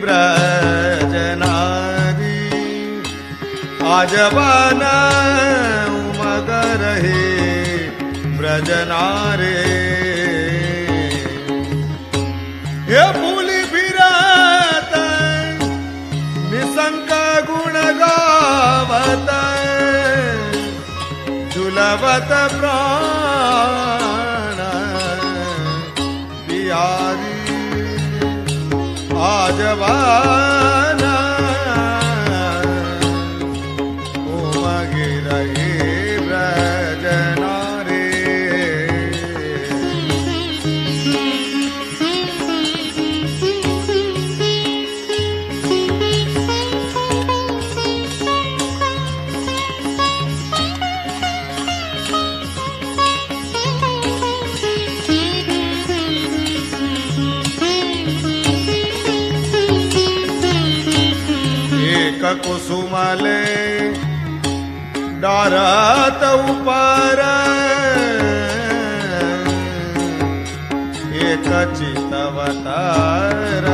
ब्रजनारी आजबान उमग रहे ब्रजनारे हे फुली फिरत निसंक गुण गावत झुलवत प्राण बिहारी आजबान उमगे रहे ब्रजनारे कुसुमले डारत ऊपर एक चितवतार